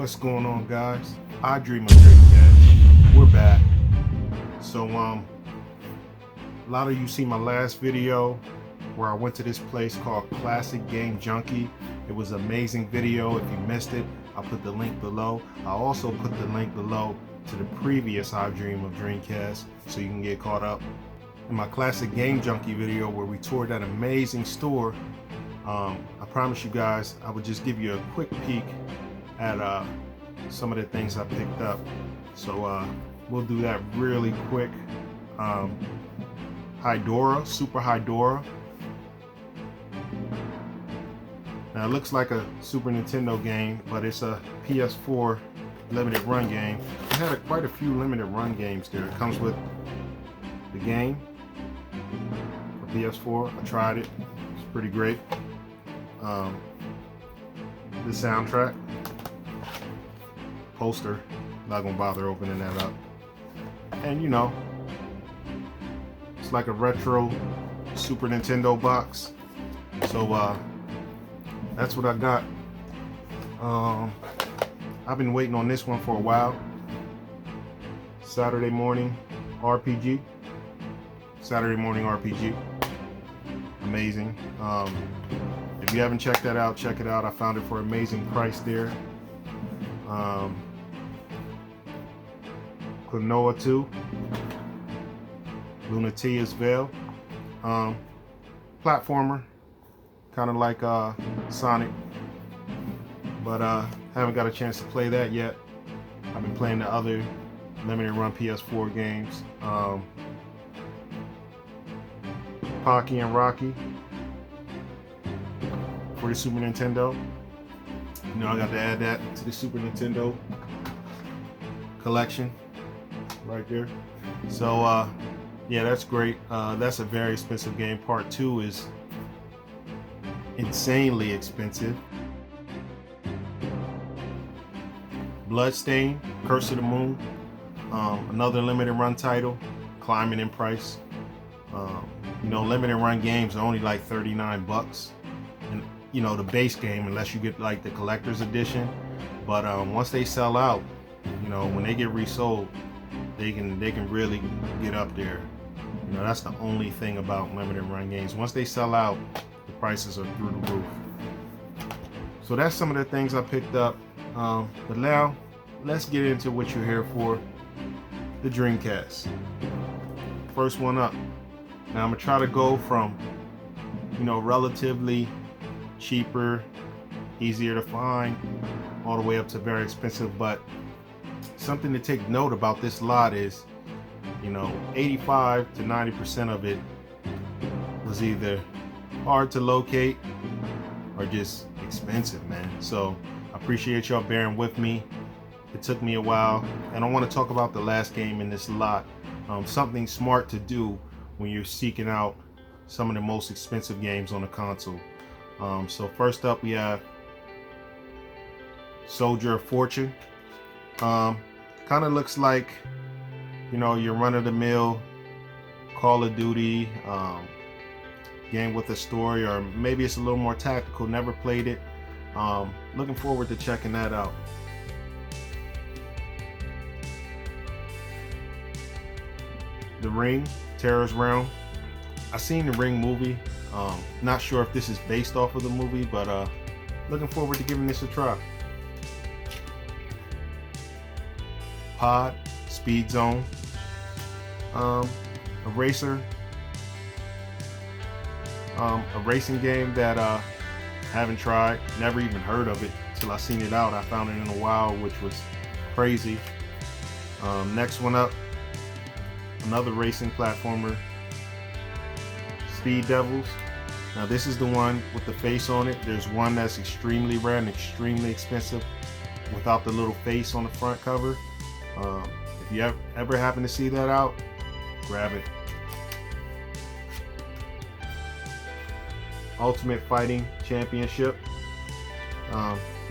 What's going on, guys? I Dream of Dreamcast. We're back. So a lot of you see my last video where I went to this place called Classic Game Junkie. It was an amazing video. If you missed it, I'll put the link below. I'll also put the link below to the previous I Dream of Dreamcast so you can get caught up. In my Classic Game Junkie video where we toured that amazing store, I promise you guys I would just give you a quick peek at some of the things I picked up. So we'll do that really quick. Hydora, Super Hydora. Now it looks like a Super Nintendo game, but it's a PS4 limited run game. It had quite a few limited run games there. It comes with the game for PS4. I tried it. It's pretty great. The soundtrack. Poster. Not gonna bother opening that up. And you know, it's like a retro Super Nintendo box. So that's what I got. I've been waiting on this one for a while. Saturday Morning RPG. Saturday Morning RPG. Amazing. If you haven't checked that out, check it out. I found it for an amazing price there. Klonoa 2. Lunatia's Veil. Platformer. Kind of like Sonic. But haven't got a chance to play that yet. I've been playing the other limited run PS4 games. Pocky and Rocky for the Super Nintendo. You know, I got to add that to the Super Nintendo collection right there. So yeah, that's great. That's a very expensive game. Part 2 is insanely expensive. Bloodstain, Curse of the Moon, another limited run title, climbing in price. You know, limited run games are only like 39 bucks, and you know, the base game, unless you get like the collector's edition. But once they sell out, you know, when they get resold, they can really get up there. You know, that's the only thing about limited run games. Once they sell out, the prices are through the roof. So that's some of the things I picked up. But now let's get into what you're here for, the Dreamcast. First one up. Now I'm gonna try to go from, you know, relatively cheaper, easier to find, all the way up to very expensive. But something to take note about this lot is, you know, 85 to 90% of it was either hard to locate or just expensive, man. So I appreciate y'all bearing with me. It took me a while, and I want to talk about the last game in this lot. Something smart to do when you're seeking out some of the most expensive games on the console. So first up we have Soldier of Fortune. Kind of looks like, you know, your run-of-the-mill Call of Duty game with a story, or maybe it's a little more tactical. Never played it. Looking forward to checking that out. The Ring, Terror's Realm. I seen the Ring movie. Not sure if this is based off of the movie, but looking forward to giving this a try. Pod, Speed Zone, a racer, a racing game that I haven't tried, never even heard of it till I seen it out. I found it in a while, which was crazy. Next one up, another racing platformer, Speed Devils. Now this is the one with the face on it. There's one that's extremely rare and extremely expensive without the little face on the front cover. If you ever happen to see that out, grab it. Ultimate Fighting Championship,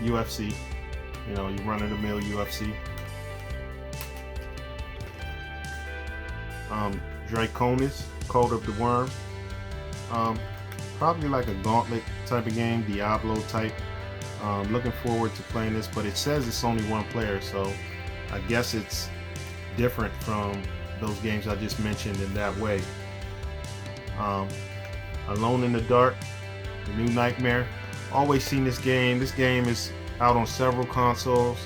UFC. You know, you run-of-the-mill UFC. Draconis, Code of the Worm. Probably like a gauntlet type of game, Diablo type. Looking forward to playing this, but it says it's only one player, so I guess it's different from those games I just mentioned in that way. Alone in the Dark, The New Nightmare. Always seen this game. This game is out on several consoles.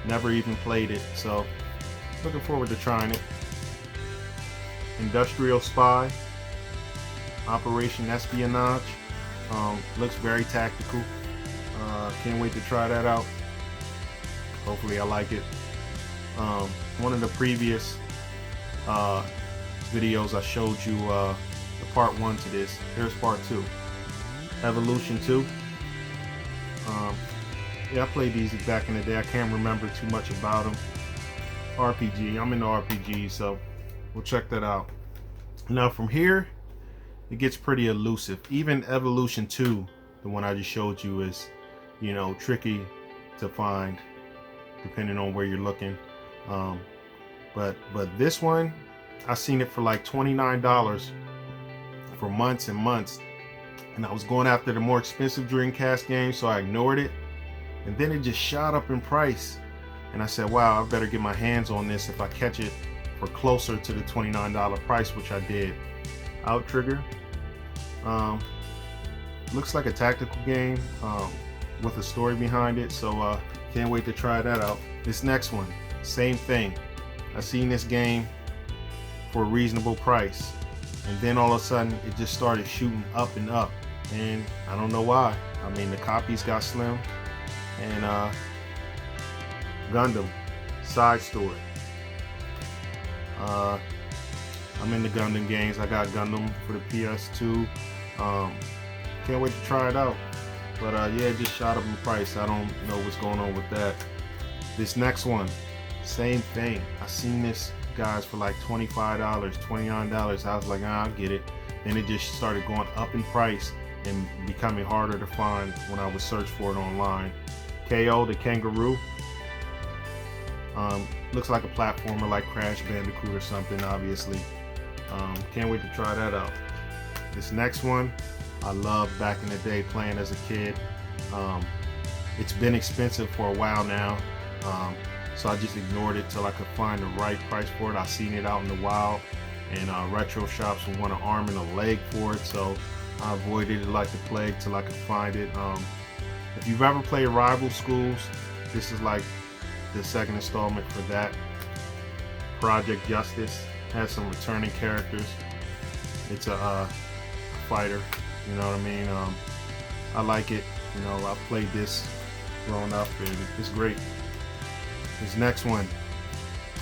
Never even played it, so looking forward to trying it. Industrial Spy, Operation Espionage. Looks very tactical. Can't wait to try that out. Hopefully I like it. One of the previous videos I showed you the part 1 to this. Here's part 2. Evolution 2. Yeah, I played these back in the day. I can't remember too much about them. RPG. I'm into RPG, so we'll check that out. Now from here, it gets pretty elusive. Even Evolution 2, the one I just showed you, is, you know, tricky to find depending on where you're looking. But this one, I seen it for like $29 for months and months, and I was going after the more expensive Dreamcast games, so I ignored it. And then it just shot up in price, and I said, wow, I better get my hands on this if I catch it for closer to the $29 price, which I did. Outrigger. Looks like a tactical game with a story behind it, so can't wait to try that out. This next one, same thing. I seen this game for a reasonable price, and then all of a sudden it just started shooting up and up, and I don't know why. I mean, the copies got slim. And Gundam Side Story. I'm into Gundam games. I got Gundam for the PS2. Can't wait to try it out. But yeah, it just shot up in price. I don't know what's going on with that. This next one, same thing. I seen this, guys, for like $25, $29. I was like, I'll get it. Then it just started going up in price and becoming harder to find when I would search for it online. KO the Kangaroo. Looks like a platformer like Crash Bandicoot or something, obviously. Can't wait to try that out. This next one, I loved back in the day playing as a kid. It's been expensive for a while now, so I just ignored it till I could find the right price for it. I seen it out in the wild, and retro shops would want an arm and a leg for it, so I avoided it like the plague till I could find it. If you've ever played Rival Schools, this is like the second installment for that. Project Justice has some returning characters. It's a fighter, you know what I mean? I like it. You know, I've played this growing up, and it's great. This next one,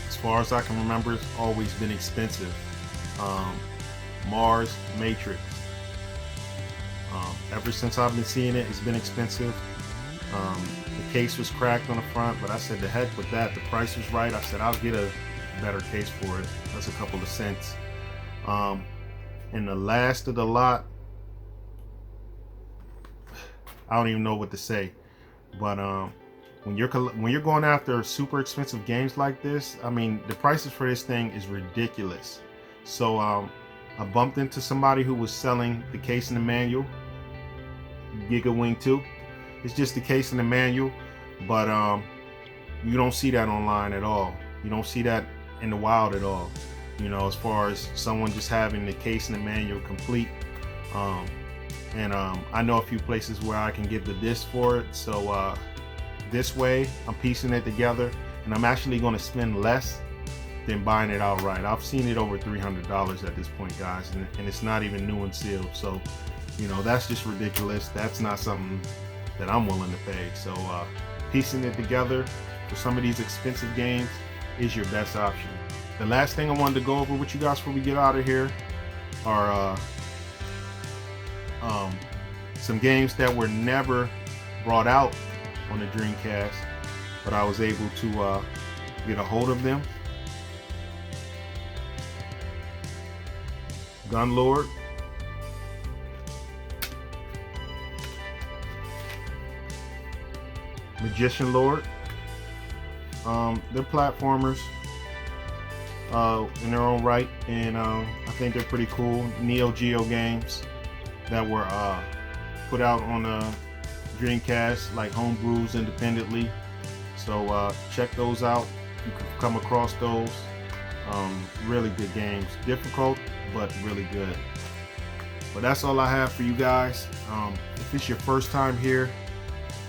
as far as I can remember, it's always been expensive. Mars Matrix. Ever since I've been seeing it, it's been expensive. The case was cracked on the front, but I said, the heck with that. The price was right. I said, I'll get a better case for it. That's a couple of cents. And the last of the lot, I don't even know what to say. But when you're going after super expensive games like this, I mean, the prices for this thing is ridiculous. So I bumped into somebody who was selling the case and the manual. Giga Wing 2. It's just the case and the manual, but you don't see that online at all. You don't see that in the wild at all. You know, as far as someone just having the case and the manual complete. I know a few places where I can get the disc for it. So this way, I'm piecing it together, and I'm actually going to spend less than buying it outright. I've seen it over $300 at this point, guys, and it's not even new and sealed. So, you know, that's just ridiculous. That's not something that I'm willing to pay. So piecing it together for some of these expensive games is your best option. The last thing I wanted to go over with you guys before we get out of here are some games that were never brought out on the Dreamcast, but I was able to get a hold of them. Gunlord, Magician Lord. They're platformers in their own right, and I think they're pretty cool. Neo Geo games that were put out on Dreamcast, like homebrews independently. So check those out. You can come across those. Really good games. Difficult, but really good. But that's all I have for you guys. If it's your first time here,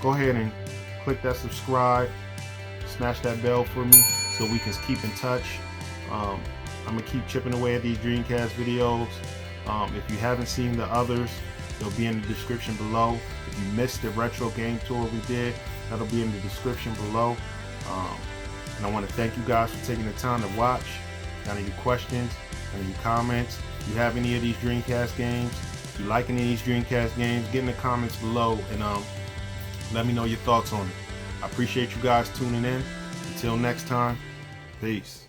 go ahead and click that subscribe, smash that bell for me so we can keep in touch. I'm gonna keep chipping away at these Dreamcast videos. If you haven't seen the others, they'll be in the description below. If you missed the retro game tour we did, that'll be in the description below. And I want to thank you guys for taking the time to watch. Got any questions, any comments? If you have any of these Dreamcast games, if you like any of these Dreamcast games, get in the comments below and let me know your thoughts on it. I appreciate you guys tuning in. Until next time, peace.